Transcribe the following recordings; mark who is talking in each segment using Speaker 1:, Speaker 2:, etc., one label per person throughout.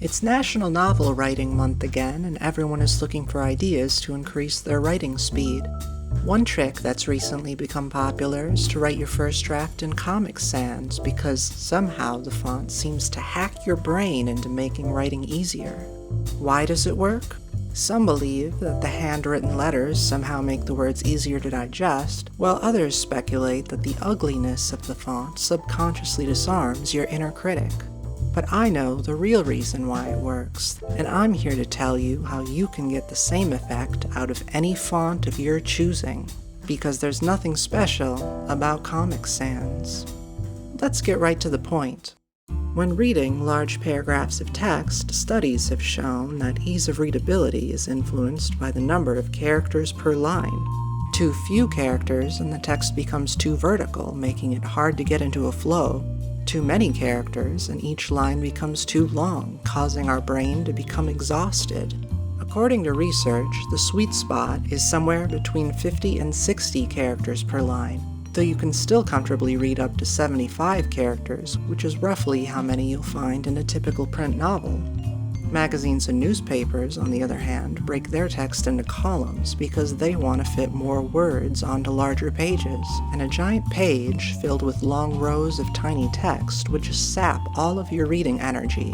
Speaker 1: It's National Novel Writing Month again, and everyone is looking for ideas to increase their writing speed. One trick that's recently become popular is to write your first draft in Comic Sans because somehow the font seems to hack your brain into making writing easier. Why does it work? Some believe that the handwritten letters somehow make the words easier to digest, while others speculate that the ugliness of the font subconsciously disarms your inner critic. But I know the real reason why it works, and I'm here to tell you how you can get the same effect out of any font of your choosing, because there's nothing special about Comic Sans. Let's get right to the point. When reading large paragraphs of text, studies have shown that ease of readability is influenced by the number of characters per line. Too few characters and the text becomes too vertical, making it hard to get into a flow. Too many characters and each line becomes too long, causing our brain to become exhausted. According to research, the sweet spot is somewhere between 50 and 60 characters per line, though you can still comfortably read up to 75 characters, which is roughly how many you'll find in a typical print novel. Magazines and newspapers, on the other hand, break their text into columns because they want to fit more words onto larger pages, and a giant page filled with long rows of tiny text would just sap all of your reading energy.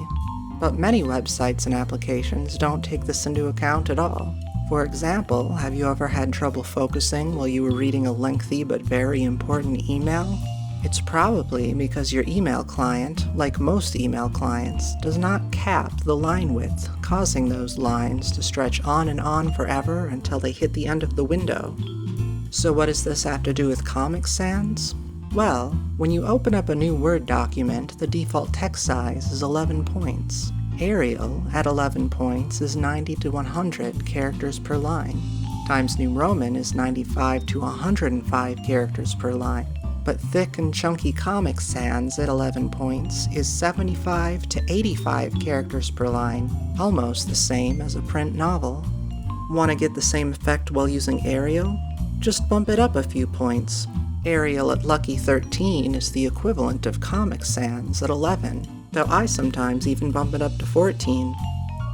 Speaker 1: But many websites and applications don't take this into account at all. For example, have you ever had trouble focusing while you were reading a lengthy but very important email? It's probably because your email client, like most email clients, does not cap the line width, causing those lines to stretch on and on forever until they hit the end of the window. So what does this have to do with Comic Sans? Well, when you open up a new Word document, the default text size is 11 points. Arial, at 11 points, is 90 to 100 characters per line. Times New Roman is 95 to 105 characters per line. But thick and chunky Comic Sans at 11 points is 75 to 85 characters per line, almost the same as a print novel. Want to get the same effect while using Arial? Just bump it up a few points. Arial at Lucky 13 is the equivalent of Comic Sans at 11, though I sometimes even bump it up to 14.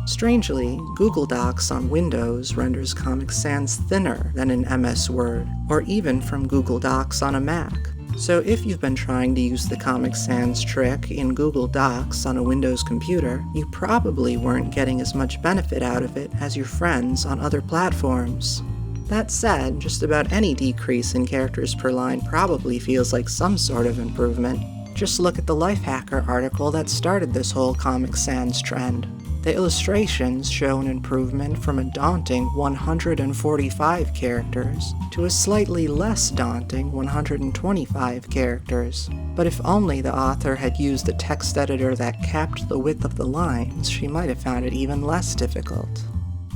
Speaker 1: Strangely, Google Docs on Windows renders Comic Sans thinner than in MS Word, or even from Google Docs on a Mac. So if you've been trying to use the Comic Sans trick in Google Docs on a Windows computer, you probably weren't getting as much benefit out of it as your friends on other platforms. That said, just about any decrease in characters per line probably feels like some sort of improvement. Just look at the Lifehacker article that started this whole Comic Sans trend. The illustrations show an improvement from a daunting 145 characters to a slightly less daunting 125 characters. But if only the author had used a text editor that capped the width of the lines, she might have found it even less difficult.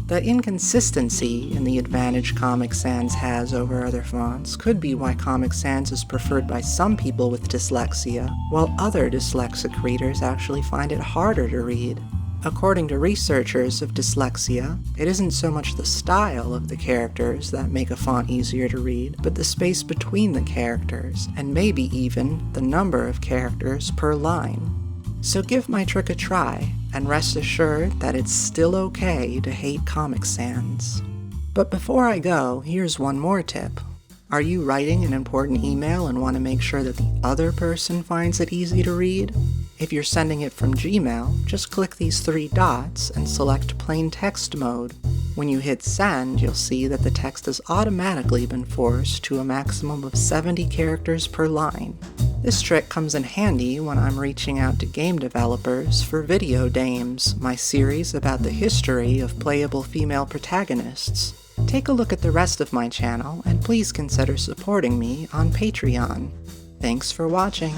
Speaker 1: The inconsistency in the advantage Comic Sans has over other fonts could be why Comic Sans is preferred by some people with dyslexia, while other dyslexic readers actually find it harder to read. According to researchers of dyslexia, it isn't so much the style of the characters that make a font easier to read, but the space between the characters, and maybe even the number of characters per line. So give my trick a try, and rest assured that it's still okay to hate Comic Sans. But before I go, here's one more tip. Are you writing an important email and want to make sure that the other person finds it easy to read? If you're sending it from Gmail, just click these 3 dots and select plain text mode. When you hit send, you'll see that the text has automatically been forced to a maximum of 70 characters per line. This trick comes in handy when I'm reaching out to game developers for Video Dames, my series about the history of playable female protagonists. Take a look at the rest of my channel, and please consider supporting me on Patreon. Thanks for watching.